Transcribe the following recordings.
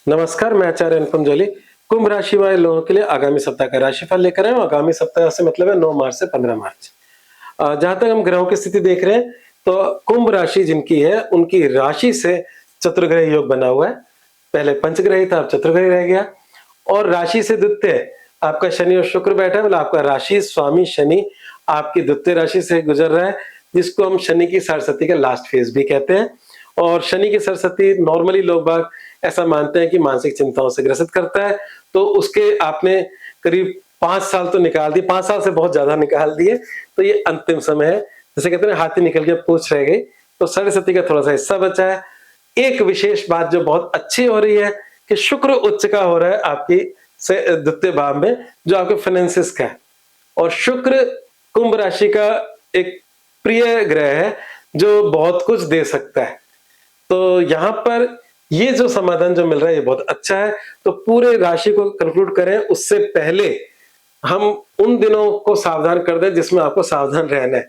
नमस्कार, मैं आचार्य अनुपम जौली। कुंभ राशि वाले लोगों के लिए आगामी सप्ताह का राशिफल लेकर आए हूँ। आगामी सप्ताह से मतलब है 9 मार्च से 15 मार्च। जहाँ तक हम ग्रहों की स्थिति देख रहे हैं, तो कुंभ राशि जिनकी है, उनकी राशि से चतुर्ग्रह योग बना हुआ है। पहले पंचग्रही था, अब चतुर्ग्रही रह गया। और राशि से द्वितीय आपका शनि और शुक्र बैठा है, मतलब आपका राशि स्वामी शनि आपकी द्वितीय राशि से गुजर रहा है, जिसको हम शनि की सरस्वती का लास्ट फेज भी कहते हैं। और शनि की सरस्वती नॉर्मली लोग बाग ऐसा मानते हैं कि मानसिक चिंताओं से ग्रसित करता है, तो उसके आपने करीब 5 साल तो निकाल दिए, 5 साल से बहुत ज्यादा निकाल दिए, तो ये अंतिम समय है। जैसे कहते हैं ना, हाथी निकल के पूंछ रह गई, तो सरस्वती का थोड़ा सा हिस्सा बचा है। एक विशेष बात जो बहुत अच्छी हो रही है कि शुक्र उच्च का हो रहा है आपकी से द्वितीय भाव में, जो आपके फाइनेंसिस का है। और शुक्र कुंभ राशि का एक प्रिय ग्रह है, जो बहुत कुछ दे सकता है। तो यहाँ पर ये जो समाधान जो मिल रहा है, ये बहुत अच्छा है। तो पूरे राशि को कंक्लूड करें उससे पहले हम उन दिनों को सावधान कर दें जिसमें आपको सावधान रहना है।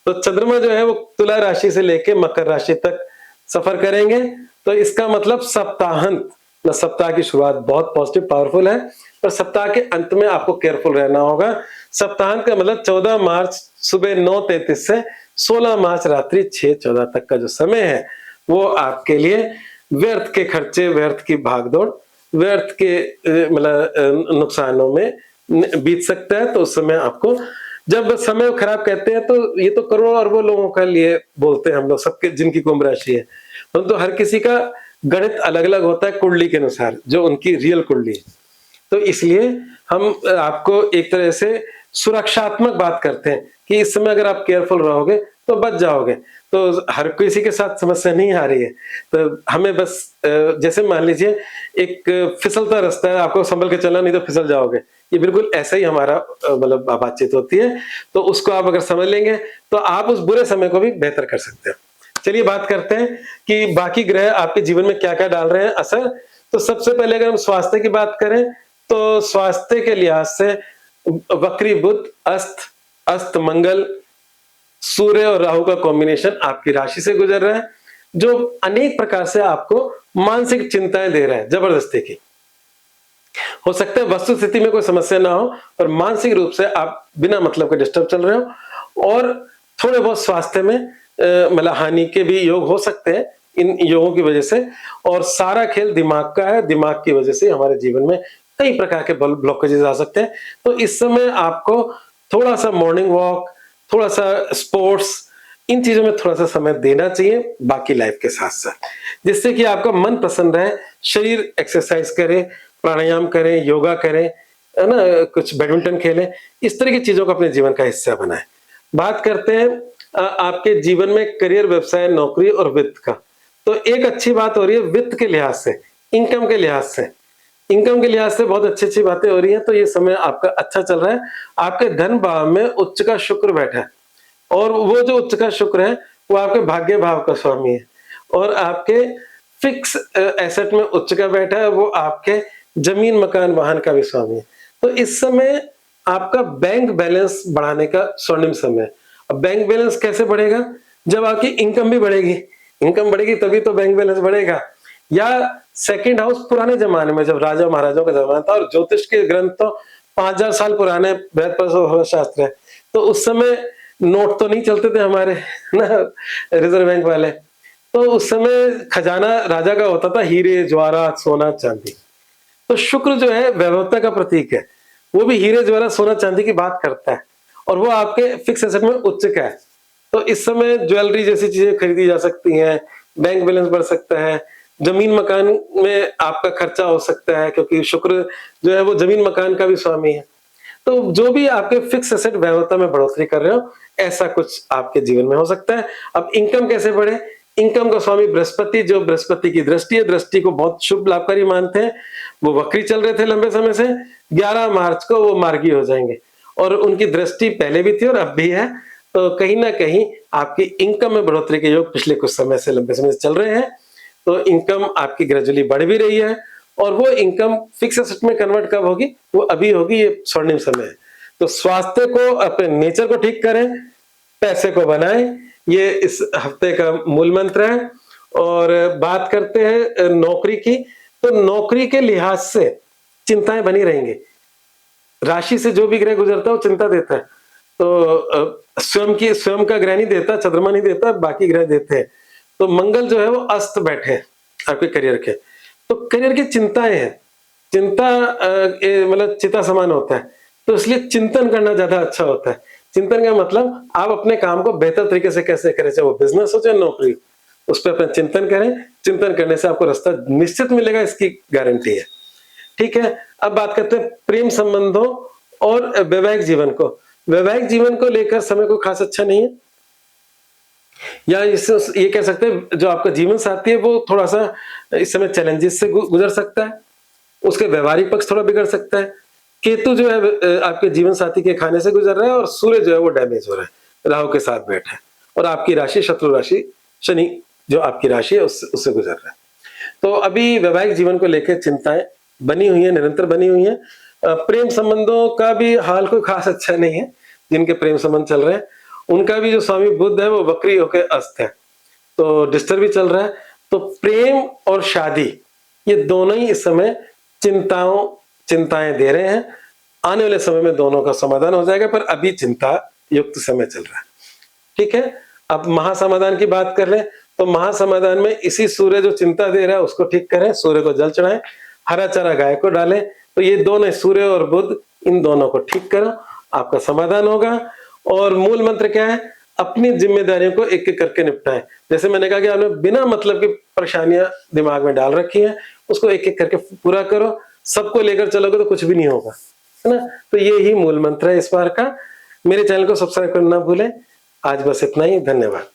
तो चंद्रमा जो है वो तुला राशि से लेके मकर राशि तक सफर करेंगे। तो इसका मतलब सप्ताहांत, सप्ताह की शुरुआत बहुत पॉजिटिव पावरफुल है, पर सप्ताह के अंत में आपको केयरफुल रहना होगा। सप्ताहांत का मतलब 14 मार्च सुबह 9:33 से 16 मार्च रात्रि 6:14 तक का जो समय है, वो आपके लिए व्यर्थ के खर्चे, व्यर्थ की भागदौड़, व्यर्थ के नुकसानों में बीत सकता है। तो उस समय आपको, जब समय खराब कहते हैं तो ये तो करोड़ों अरबों लोगों के लिए बोलते हैं हम लोग, सबके जिनकी कुंभ राशि है, परंतु हर किसी का गणित अलग अलग होता है कुंडली के अनुसार, जो उनकी रियल कुंडली है। तो इसलिए हम आपको एक तरह से सुरक्षात्मक बात करते हैं कि इस समय अगर आप केयरफुल रहोगे तो बच जाओगे। तो हर किसी के साथ समस्या नहीं आ रही है, तो हमें बस जैसे मान लीजिए एक फिसलता रास्ता है, आपको संभल के चलना, नहीं तो फिसल जाओगे। ये बिल्कुल ऐसा ही हमारा मतलब बातचीत होती है। तो उसको आप अगर समझ लेंगे तो आप उस बुरे समय को भी बेहतर कर सकते हो। चलिए बात करते हैं कि बाकी ग्रह आपके जीवन में क्या क्या डाल रहे हैं असर। तो सबसे पहले अगर हम स्वास्थ्य की बात करें, तो स्वास्थ्य के लिहाज से वक्री बुध, अस्त अस्त मंगल, सूर्य और राहु का कॉम्बिनेशन आपकी राशि से गुजर रहा है, जो अनेक प्रकार से आपको मानसिक चिंताएं दे रहा है, जबरदस्ती की। हो सकता है वस्तु स्थिति में कोई समस्या ना हो, पर मानसिक रूप से आप बिना मतलब के डिस्टर्ब चल रहे हो। और थोड़े बहुत स्वास्थ्य में मतलब हानि के भी योग हो सकते हैं इन योगों की वजह से। और सारा खेल दिमाग का है, दिमाग की वजह से हमारे जीवन में कई प्रकार के ब्लॉकेजेस आ सकते हैं। तो इस समय आपको थोड़ा सा मॉर्निंग वॉक, थोड़ा सा स्पोर्ट्स, इन चीजों में थोड़ा सा समय देना चाहिए बाकी लाइफ के साथ साथ, जिससे कि आपका मन प्रसन्न रहे, शरीर एक्सरसाइज करे, प्राणायाम करें, योगा करें, है ना, कुछ बैडमिंटन खेलें, इस तरह की चीजों को अपने जीवन का हिस्सा बनाएं। बात करते हैं आपके जीवन में करियर, व्यवसाय, नौकरी और वित्त का। तो एक अच्छी बात हो रही है वित्त के लिहाज से, इनकम के लिहाज से। इनकम के लिहाज से बहुत अच्छी अच्छी बातें हो रही हैं। तो ये समय आपका अच्छा चल रहा है। आपके धन भाव में उच्च का शुक्र बैठा है, और वो जो उच्च का शुक्र है वो आपके भाग्य भाव का स्वामी है। और आपके फिक्स एसेट में उच्च का बैठा है, वो आपके जमीन, मकान, वाहन का भी स्वामी है। तो इस समय आपका बैंक बैलेंस बढ़ाने का स्वर्णिम समय है। अब बैंक बैलेंस कैसे बढ़ेगा? जब आपकी इनकम भी बढ़ेगी। इनकम बढ़ेगी तभी तो बैंक बैलेंस बढ़ेगा। या सेकंड हाउस, पुराने जमाने में जब राजा महाराजाओं का जमाना था, और ज्योतिष के ग्रंथ तो 5000 साल पुराने बृहस्पति शास्त्र है, तो उस समय नोट तो नहीं चलते थे हमारे ना, रिजर्व बैंक वाले। तो उस समय खजाना राजा का होता था हीरे, जवाहरात, सोना, चांदी। तो शुक्र जो है वैभवता का प्रतीक है, वो भी हीरे, जवाहरात, सोना, चांदी की बात करता है, और वो आपके फिक्स एसेट में उच्च का है। तो इस समय ज्वेलरी जैसी चीजें खरीदी जा सकती हैं, बैंक बैलेंस बढ़ सकता है, जमीन मकान में आपका खर्चा हो सकता है, क्योंकि शुक्र जो है वो जमीन मकान का भी स्वामी है। तो जो भी आपके फिक्स एसेट वैभवता में बढ़ोतरी कर रहे हो, ऐसा कुछ आपके जीवन में हो सकता है। अब इनकम कैसे बढ़े? इनकम का स्वामी बृहस्पति, जो बृहस्पति की दृष्टि है, दृष्टि को बहुत शुभ लाभकारी मानते हैं। वो वक्री चल रहे थे लंबे समय से, 11 मार्च को वो मार्गी हो जाएंगे, और उनकी दृष्टि पहले भी थी और अब भी है। तो कहीं ना कहीं आपकी इनकम में बढ़ोतरी के योग पिछले कुछ समय से, लंबे समय से चल रहे हैं। तो इनकम आपकी ग्रेजुअली बढ़ भी रही है, और वो इनकम फिक्स एसेट में कन्वर्ट कब होगी? वो अभी होगी, ये स्वर्णिम समय है। तो स्वास्थ्य को, अपने नेचर को ठीक करें, पैसे को बनाएं, ये इस हफ्ते का मूल मंत्र है। और बात करते हैं नौकरी की। तो नौकरी के लिहाज से चिंताएं बनी रहेंगी। राशि से जो भी ग्रह गुजरता है वो चिंता देता है। तो स्वयं का ग्रह नहीं देता, चंद्रमा नहीं देता, बाकी ग्रह देते हैं। तो मंगल जो है वो अस्त बैठे हैं आपके करियर के, तो करियर की चिंताएं हैं। चिंता मतलब चिता समान होता है, तो इसलिए चिंतन करना ज्यादा अच्छा होता है। चिंतन का मतलब आप अपने काम को बेहतर तरीके से कैसे करें, चाहे वो बिजनेस हो चाहे नौकरी, उस पर अपना चिंतन करें। चिंतन करने से आपको रास्ता निश्चित मिलेगा, इसकी गारंटी है। ठीक है, अब बात करते हैं प्रेम संबंधों और वैवाहिक जीवन को। वैवाहिक जीवन को लेकर समय कोई खास अच्छा नहीं है, या इससे ये कह सकते हैं जो आपका जीवन साथी है वो थोड़ा सा इस समय चैलेंजेस से गुजर सकता है, उसके व्यवहारिक पक्ष थोड़ा बिगड़ सकता है। केतु जो है आपके जीवन साथी के खाने से गुजर रहा है, और सूर्य जो है वो डैमेज हो रहा है, राहु के साथ बैठा है, और आपकी राशि शत्रु राशि शनि जो आपकी राशि है उससे गुजर रहा है। तो अभी वैवाहिक जीवन को लेकर चिंताएं बनी हुई है, निरंतर बनी हुई है। प्रेम संबंधों का भी हाल कोई खास अच्छा नहीं है। जिनके प्रेम संबंध चल रहे हैं उनका भी जो स्वामी बुध है वो वक्री होकर अस्त है, तो डिस्टर्ब भी चल रहा है। तो प्रेम और शादी ये दोनों ही इस समय चिंताएं दे रहे हैं। आने वाले समय में दोनों का समाधान हो जाएगा, पर अभी चिंता युक्त समय चल रहा है। ठीक है, अब महासमाधान की बात कर लें तो महासमाधान में इसी सूर्य जो चिंता दे रहा है उसको ठीक करें, सूर्य को जल चढ़ाएं, हरा चारा गाय को डालें। तो ये दोनों सूर्य और बुध, इन दोनों को ठीक करो, आपका समाधान होगा। और मूल मंत्र क्या है, अपनी जिम्मेदारियों को एक एक करके निपटाएं। जैसे मैंने कहा कि आपने बिना मतलब की परेशानियां दिमाग में डाल रखी हैं, उसको एक एक करके पूरा करो। सबको लेकर चलोगे तो कुछ भी नहीं होगा, है ना। तो ये ही मूल मंत्र है इस बार का। मेरे चैनल को सब्सक्राइब करना ना भूलें। आज बस इतना ही, धन्यवाद।